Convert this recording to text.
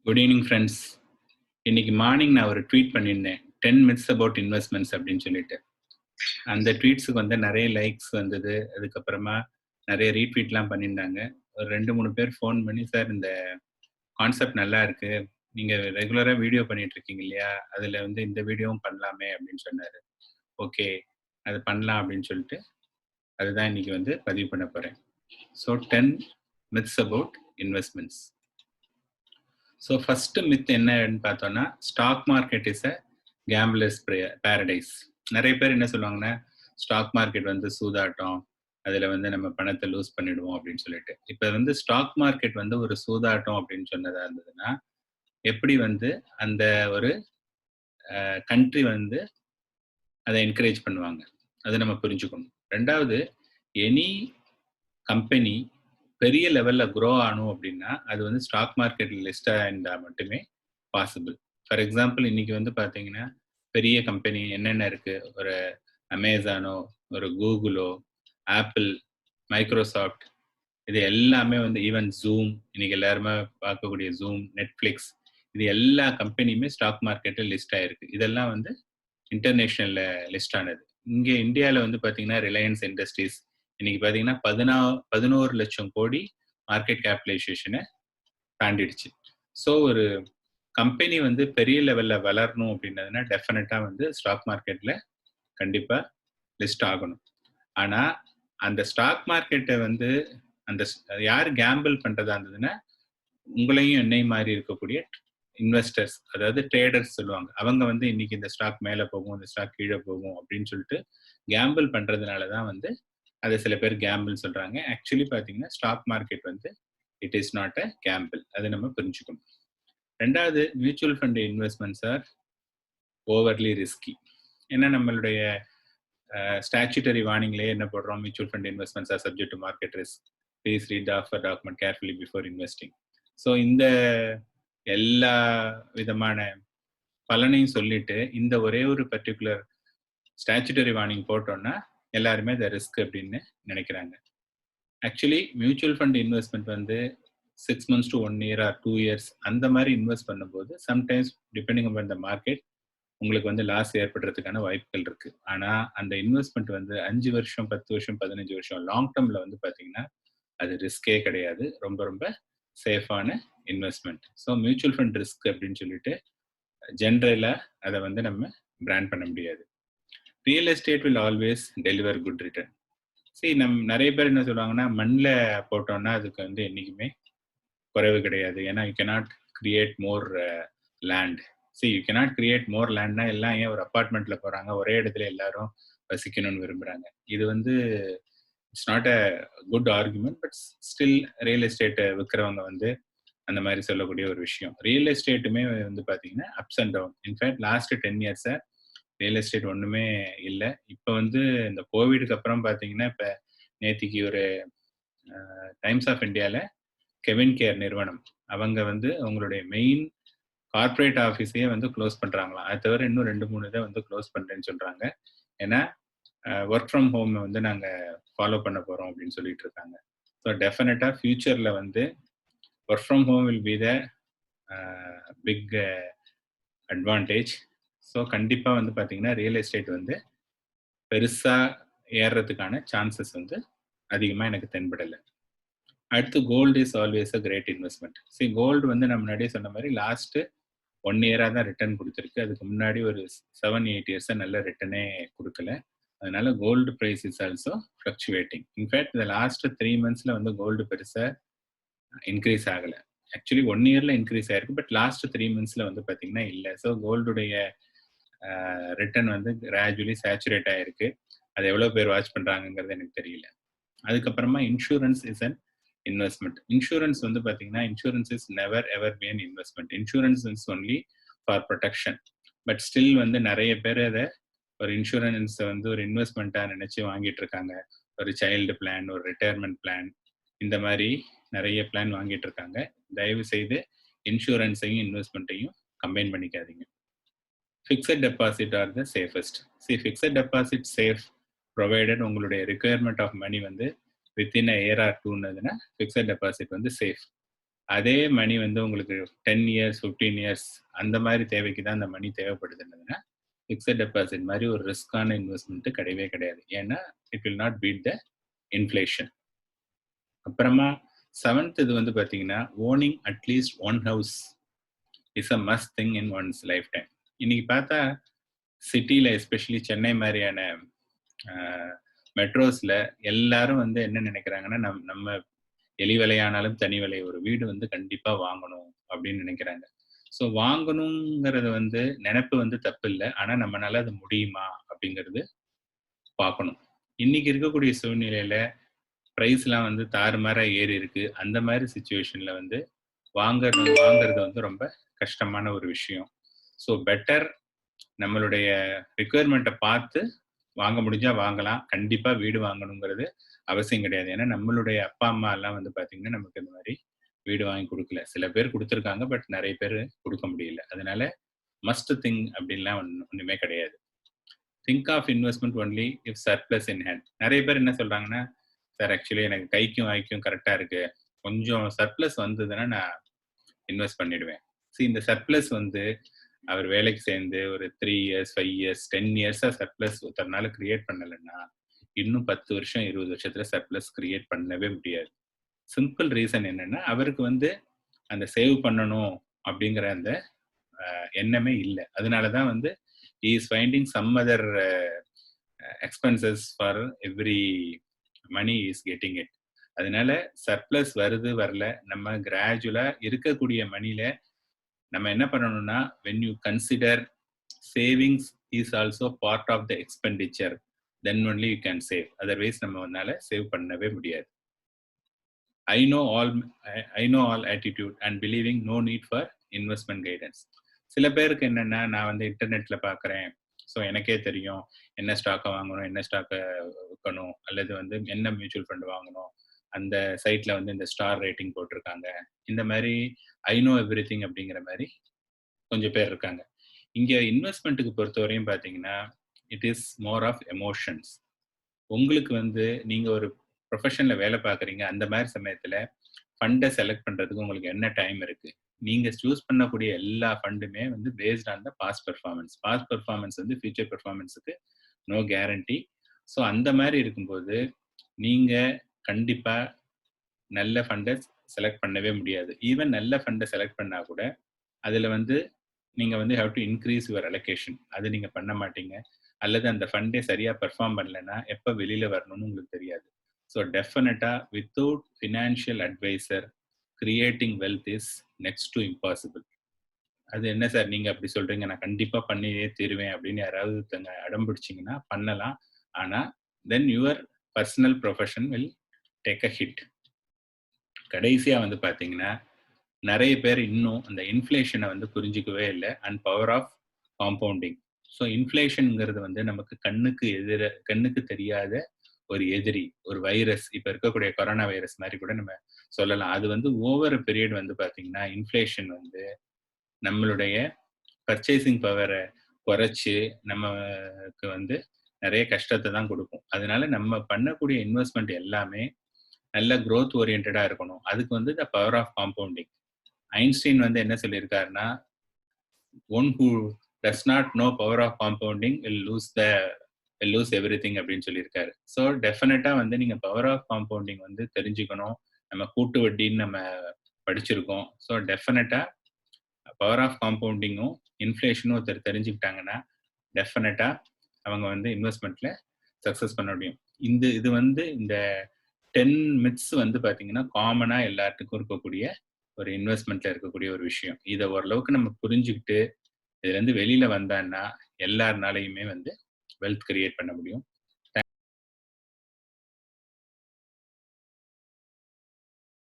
Good evening friends. இன்னைக்கு morning நான் ஒரு ட்வீட் பண்ணியிருந்தேன், 10 மித்ஸ் அபவுட் இன்வெஸ்ட்மெண்ட்ஸ் அப்படின்னு சொல்லிட்டு. அந்த ட்வீட்ஸுக்கு வந்து நிறைய லைக்ஸ் வந்தது. அதுக்கப்புறமா நிறைய ரீட்வீட்லாம் பண்ணியிருந்தாங்க. ஒரு 2-3 பேர் ஃபோன் பண்ணி, சார் இந்த கான்செப்ட் நல்லா இருக்கு, நீங்கள் ரெகுலராக வீடியோ பண்ணிட்டு இருக்கீங்க இல்லையா, அதில் வந்து இந்த வீடியோவும் பண்ணலாமே அப்படின்னு சொன்னார். ஓகே, அது பண்ணலாம் அப்படின்னு சொல்லிட்டு அதுதான் இன்னைக்கு வந்து பதிவு பண்ண போகிறேன். So 10 myths about investments. So first myth என்னன்னு பார்த்தோம்னா, stock market is a gamblers paradise. நிறைய பேர் என்ன சொல்லுவாங்கன்னா, ஸ்டாக் மார்க்கெட் வந்து சூதாட்டம், அதில் வந்து நம்ம பணத்தை லூஸ் பண்ணிடுவோம் அப்படின்னு சொல்லிட்டு. இப்போ வந்து ஸ்டாக் மார்க்கெட் வந்து ஒரு சூதாட்டம் அப்படின்னு சொன்னதா இருந்ததுன்னா, எப்படி வந்து அந்த ஒரு கண்ட்ரி வந்து அதை என்கரேஜ் பண்ணுவாங்க, அதை நம்ம புரிஞ்சுக்கணும். ரெண்டாவது, எனி கம்பெனி பெரிய லெவலில் க்ரோ ஆகணும் அப்படின்னா அது வந்து ஸ்டாக் மார்க்கெட்டில் லிஸ்டாக இருந்தால் மட்டுமே பாசிபிள். ஃபார் எக்ஸாம்பிள், இன்னைக்கு வந்து பார்த்தீங்கன்னா பெரிய கம்பெனி என்னென்ன இருக்குது, ஒரு அமேசானோ, ஒரு கூகுளோ, ஆப்பிள், மைக்ரோசாஃப்ட், இது எல்லாமே வந்து ஈவன் ஜூம், இன்னைக்கு எல்லாருமே பார்க்கக்கூடிய ஜூம், நெட்ஃப்ளிக்ஸ், இது எல்லா கம்பெனியுமே ஸ்டாக் மார்க்கெட்டில் லிஸ்ட் ஆயிருக்கு. இதெல்லாம் வந்து இன்டர்நேஷ்னலில் லிஸ்ட் ஆனது. இங்கே இந்தியாவில் வந்து பார்த்தீங்கன்னா ரிலையன்ஸ் இண்டஸ்ட்ரீஸ் இன்னைக்கு பார்த்தீங்கன்னா 11 லட்சம் கோடி மார்க்கெட் கேபிடலைசேஷனை தாண்டிடுச்சு. ஸோ ஒரு கம்பெனி வந்து பெரிய லெவலில் வளரணும் அப்படின்னதுன்னா டெஃபினட்டாக வந்து ஸ்டாக் மார்க்கெட்டில் கண்டிப்பாக லிஸ்ட் ஆகணும். ஆனால் அந்த ஸ்டாக் மார்க்கெட்டை வந்து அந்த யார் கேம்பிள் பண்ணுறதா இருந்ததுன்னா, உங்களையும் என்னையும் மாதிரி இருக்கக்கூடிய இன்வெஸ்டர்ஸ், அதாவது ட்ரேடர்ஸ் சொல்லுவாங்க. அவங்க வந்து இன்னைக்கு இந்த ஸ்டாக் மேலே போகும், இந்த ஸ்டாக் கீழே போகும் அப்படின்னு சொல்லிட்டு கேம்பிள் பண்ணுறதுனால தான் வந்து அதை சில பேர் கேம்பிள் சொல்கிறாங்க. ஆக்சுவலி பார்த்தீங்கன்னா ஸ்டாக் மார்க்கெட் வந்து it is not a gamble. அதை நம்ம புரிஞ்சுக்கணும். ரெண்டாவது, mutual fund investments are overly risky. ஏன்னா நம்மளுடைய ஸ்டாச்சுட்டரி வார்னிங்லேயே என்ன போடுறோம், mutual fund investments are subject to market risk, please read the offer document carefully before investing. So இந்த எல்லா விதமான பலனையும் சொல்லிட்டு இந்த ஒரே ஒரு பர்டிகுலர் ஸ்டாச்சுட்டரி வார்னிங் போட்டோம்னா எல்லாருமே அதை ரிஸ்க் அப்படின்னு நினைக்கிறாங்க. ஆக்சுவலி மியூச்சுவல் ஃபண்ட் இன்வெஸ்ட்மெண்ட் வந்து 6 months to 1 year or 2 years அந்த மாதிரி இன்வெஸ்ட் பண்ணும்போது sometimes depending upon the market உங்களுக்கு வந்து லாஸ் ஏற்படுறதுக்கான வாய்ப்புகள் இருக்கு. ஆனால் அந்த இன்வெஸ்ட்மெண்ட் வந்து 5 வருஷம், 10 வருஷம், 15 வருஷம் லாங் டேர்ம்ல வந்து பார்த்தீங்கன்னா அது ரிஸ்கே கிடையாது. ரொம்ப ரொம்ப சேஃபான investment. So mutual fund risk அப்படின்னு சொல்லிட்டு ஜென்ரலாக அதை வந்து நம்ம பிராண்ட் பண்ண முடியாது. Real estate will always deliver good return. நிறைய பேர் என்ன சொல்லுவாங்கன்னா, மண்ணில் போட்டோம்னா அதுக்கு வந்து என்றைக்குமே குறைவு கிடையாது. ஏன்னா you cannot create more land. You cannot create more லேண்ட்னா எல்லாம் ஏன் ஒரு அப்பார்ட்மெண்ட்டில் போகிறாங்க, ஒரே இடத்துல எல்லாரும் வசிக்கணும்னு விரும்புகிறாங்க. இது வந்து it's not a good argument. But still real எஸ்டேட்டை விற்கிறவங்க வந்து அந்த மாதிரி சொல்லக்கூடிய ஒரு விஷயம். ரியல் எஸ்டேட்டுமே வந்து பார்த்தீங்கன்னா ups and down. In fact last 10 years real estate ஒன்றுமே இல்லை. இப்போ வந்து இந்த கோவிடுக்கு அப்புறம் பார்த்தீங்கன்னா, இப்போ நேத்திக்கு ஒரு டைம்ஸ் ஆஃப் இந்தியாவில் கெவின் கேர் நிறுவனம் அவங்க வந்து அவங்களுடைய மெயின் கார்பரேட் ஆஃபீஸையே வந்து க்ளோஸ் பண்ணுறாங்களாம். அது தவிர இன்னும் 2-3 இதை வந்து க்ளோஸ் பண்ணுறேன்னு சொல்கிறாங்க. ஏன்னா ஒர்க் ஃப்ரம் ஹோம் வந்து நாங்கள் ஃபாலோ பண்ண போகிறோம் அப்படின்னு சொல்லிட்டு இருக்காங்க. ஸோ டெஃபினட்டாக ஃபியூச்சரில் வந்து work from home will be the big advantage. So கண்டிப்பாக வந்து பார்த்தீங்கன்னா ரியல் எஸ்டேட் வந்து பெருசாக ஏறுறதுக்கான சான்சஸ் வந்து அதிகமாக எனக்கு தென்படலை. அடுத்து, gold is always a great investment. Gold வந்து நம்ம முன்னாடியே சொன்ன மாதிரி லாஸ்ட்டு 1 year தான் ரிட்டர்ன் கொடுத்துருக்கு. அதுக்கு முன்னாடி ஒரு 7-8 years நல்ல ரிட்டர்னே கொடுக்கல. அதனால gold price is also fluctuating. In fact இந்த லாஸ்ட் 3 months வந்து கோல்டு பெருசாக இன்க்ரீஸ் ஆகலை. ஆக்சுவலி 1 year இன்க்ரீஸ் ஆயிருக்கு, பட் லாஸ்ட் 3 months வந்து பார்த்தீங்கன்னா இல்லை. ஸோ கோல்டுடைய ரிட்டர்ன் வந்து கிராஜுவலி சேச்சுரேட் ஆகிருக்கு. அது எவ்வளோ பேர் வாட்ச் பண்ணுறாங்கங்கிறது எனக்கு தெரியல. அதுக்கப்புறமா insurance is an investment. Insurance வந்து பார்த்தீங்கன்னா insurance is never ever be an investment. Insurance is only for protection. But still வந்து நிறைய பேர் அதை ஒரு இன்சூரன்ஸை வந்து ஒரு இன்வெஸ்ட்மெண்ட்டாக நினச்சி வாங்கிட்டு இருக்காங்க. ஒரு சைல்டு பிளான், ஒரு ரிட்டையர்மெண்ட் பிளான், இந்த மாதிரி நிறைய பிளான் வாங்கிட்டு இருக்காங்க. தயவு செய்து இன்சூரன்ஸையும் இன்வெஸ்ட்மெண்ட்டையும் கம்பைன் பண்ணிக்காதீங்க. Fixed deposit are the safest. Fixed deposit safe provided உங்களுடைய ரிக்குயர்மெண்ட் ஆஃப் மணி வந்து வித்தின் அ இயர் ஆர் 2ன்னதுன்னா ஃபிக்ஸட் டெபாசிட் வந்து சேஃப். அதே மணி வந்து உங்களுக்கு 10 இயர்ஸ் 15 இயர்ஸ் அந்த மாதிரி தேவைக்கு தான் அந்த மணி தேவைப்படுதுன்னா ஃபிக்ஸட் டெபாசிட் மாதிரி ஒரு ரிஸ்கான இன்வெஸ்ட்மெண்ட் கிடையவே கிடையாது. ஏன்னா it will not beat the inflation. அப்புறமா 7th இது வந்து பார்த்தீங்கன்னா owning at least one house is a must thing in one's life time. இன்னைக்கு பார்த்தா சிட்டியில் எஸ்பெஷலி சென்னை மாதிரியான மெட்ரோஸில் எல்லாரும் வந்து என்ன நினைக்கிறாங்கன்னா நம்ம எலி விலையானாலும் தனி விலை ஒரு வீடு வந்து கண்டிப்பாக வாங்கணும் அப்படின்னு நினைக்கிறாங்க. ஸோ வாங்கணுங்கிறது வந்து நினைப்பு வந்து தப்பு இல்லை, ஆனால் நம்மளால அது முடியுமா அப்படிங்கிறது பார்க்கணும். இன்னைக்கு இருக்கக்கூடிய சூழ்நிலையில ப்ரைஸ்லாம் வந்து தாறுமாறா ஏறி இருக்கு. அந்த மாதிரி சுச்சுவேஷன்ல வந்து வாங்குறது வந்து ரொம்ப கஷ்டமான ஒரு விஷயம். ஸோ பெட்டர் நம்மளுடைய ரிக்குயர்மெண்ட்டை பார்த்து வாங்க முடிஞ்சா வாங்கலாம். கண்டிப்பா வீடு வாங்கணுங்கிறது அவசியம் கிடையாது. ஏன்னா நம்மளுடைய அப்பா அம்மா எல்லாம் வந்து பாத்தீங்கன்னா நமக்கு இந்த மாதிரி வீடு வாங்கி கொடுக்கல. சில பேர் கொடுத்துருக்காங்க, பட் நிறைய பேர் கொடுக்க முடியல. அதனால மஸ்ட் திங் அப்படின்லாம் ஒண்ணுமே கிடையாது. Think of investment only if surplus in hand. நிறைய பேர் என்ன சொல்றாங்கன்னா, சார் ஆக்சுவலி எனக்கு கைக்கும் வாய்க்கும் கரெக்டா இருக்கு, கொஞ்சம் சர்ப்ளஸ் வந்ததுன்னா நான் இன்வெஸ்ட் பண்ணிடுவேன். இந்த சர்ப்ளஸ் வந்து அவர் வேலைக்கு சேர்ந்து ஒரு 3 இயர்ஸ் 5 இயர்ஸ் 10 இயர்ஸா சர்ப்ளஸ் ஒருத்தர்னால கிரியேட் பண்ணலைன்னா இன்னும் 10 வருஷம் 20 வருஷத்துல சர்ப்ளஸ் கிரியேட் பண்ணவே முடியாது. சிம்பிள் ரீசன் என்னன்னா, அவருக்கு வந்து அந்த சேவ் பண்ணணும் அப்படிங்கிற அந்த எண்ணமே இல்லை. அதனாலதான் வந்து he is finding some other expenses for every money he is getting it. அதனால சர்ப்ளஸ் வருது வரல, நம்ம கிராஜுவலா இருக்கக்கூடிய மணில நம்ம என்ன பண்ணணும்னா, when you consider savings is also part of the expenditure, then only you can save. Otherwise நம்மனால சேவ் பண்ணவே முடியாது. I know all attitude and believing no need for investment guidance. சில பேருக்கு என்னன்னா, நான் வந்து இன்டர்நெட்ல பார்க்குறேன், ஸோ எனக்கே தெரியும் என்ன ஸ்டாக்கை வாங்கணும், என்ன ஸ்டாக்கை விற்கணும், அல்லது வந்து என்ன மியூச்சுவல் ஃபண்ட் வாங்கணும், அந்த சைட்ல வந்து இந்த ஸ்டார் ரேட்டிங் போட்டிருக்காங்க, இந்த மாதிரி ஐ நோ எவ்ரி திங் அப்படிங்கிற மாதிரி கொஞ்சம் பேர் இருக்காங்க. இங்க இன்வெஸ்ட்மெண்ட்டுக்கு பொறுத்தவரையும் பார்த்தீங்கன்னா, it is more of emotions. உங்களுக்கு வந்து நீங்க ஒரு ப்ரொஃபஷன்ல வேலை பார்க்குறீங்க, அந்த மாதிரி சமயத்துல ஃபண்டை செலக்ட் பண்றதுக்கு உங்களுக்கு என்ன டைம் இருக்கு? நீங்க சூஸ் பண்ணக்கூடிய எல்லா ஃபண்டுமே வந்து based on the past performance. Past performance வந்து ஃபியூச்சர் பெர்ஃபார்மன்ஸுக்கு நோ கேரண்டி. ஸோ அந்த மாதிரி இருக்கும்போது நீங்க கண்டிப்பா நல்ல ஃபண்டை செலக்ட் பண்ணவே முடியாது. ஈவன் நல்ல ஃபண்டை செலக்ட் பண்ணா கூட அதுல வந்து நீங்க வந்து have to increase your allocation. அது நீங்க பண்ண மாட்டீங்க. அல்லது அந்த ஃபண்டே சரியா பெர்ஃபார்ம் பண்ணலைன்னா எப்போ வெளியில வரணும்னு உங்களுக்கு தெரியாது. ஸோ டெஃபினட்டா without financial adviser creating wealth is next to impossible. அது என்ன சார் நீங்க அப்படி சொல்றீங்க, நான் கண்டிப்பா பண்ணியே தீருவேன் அப்படின்னு யாராவது அடம் பிடிச்சிங்கன்னா பண்ணலாம். ஆனா then your personal profession will take a hit. கடைசியா வந்து பாத்தீங்கன்னா, நிறைய பேர் இன்னும் அந்த இன்ஃப்ளேஷனை வந்து புரிஞ்சிக்கவே இல்லை and power of compounding. So இன்ஃப்ளேஷனுங்கிறது வந்து நமக்கு கண்ணுக்கு தெரியாத ஒரு எதிரி, ஒரு வைரஸ். இப்போ இருக்கக்கூடிய கொரோனா வைரஸ் மாதிரி கூட நம்ம சொல்லலாம். அது வந்து ஓவர் பீரியட் வந்து பார்த்தீங்கன்னா இன்ஃப்ளேஷன் வந்து நம்மளுடைய பர்ச்சேசிங் பவரை குறைச்சி நமக்கு வந்து நிறைய கஷ்டத்தை தான் கொடுக்கும். அதனால நம்ம பண்ணக்கூடிய இன்வெஸ்ட்மெண்ட் எல்லாமே நல்ல க்ரோத் ஓரியன்டா இருக்கணும். அதுக்கு வந்து the power of compounding. Einstein வந்து என்ன சொல்லியிருக்காருன்னா, one who does not know power of compounding will lose everything அப்படின்னு சொல்லியிருக்காரு. ஸோ டெஃபினட்டா வந்து நீங்க பவர் ஆஃப் காம்பவுண்டிங் வந்து தெரிஞ்சுக்கணும். நம்ம கூட்டு வட்டின்னு நம்ம படிச்சிருக்கோம். ஸோ டெஃபினட்டா பவர் ஆஃப் காம்பவுண்டிங்கும் இன்ஃப்ளேஷனும் ஒருத்தர் தெரிஞ்சுக்கிட்டாங்கன்னா டெஃபினட்டா அவங்க வந்து இன்வெஸ்ட்மெண்ட்ல சக்சஸ் பண்ண முடியும். இது வந்து இந்த 10 மித்ஸ் வந்து பாத்தீங்கன்னா காமனா எல்லாத்துக்கும் இருக்கக்கூடிய ஒரு இன்வெஸ்ட்மெண்ட்ல இருக்கக்கூடிய ஒரு விஷயம். இதை ஓரளவுக்கு நம்ம புரிஞ்சுக்கிட்டு இதுல இருந்து வெளியில வந்தான்னா எல்லாருனாலையுமே வந்து வெல்த் கிரியேட் பண்ண முடியும்.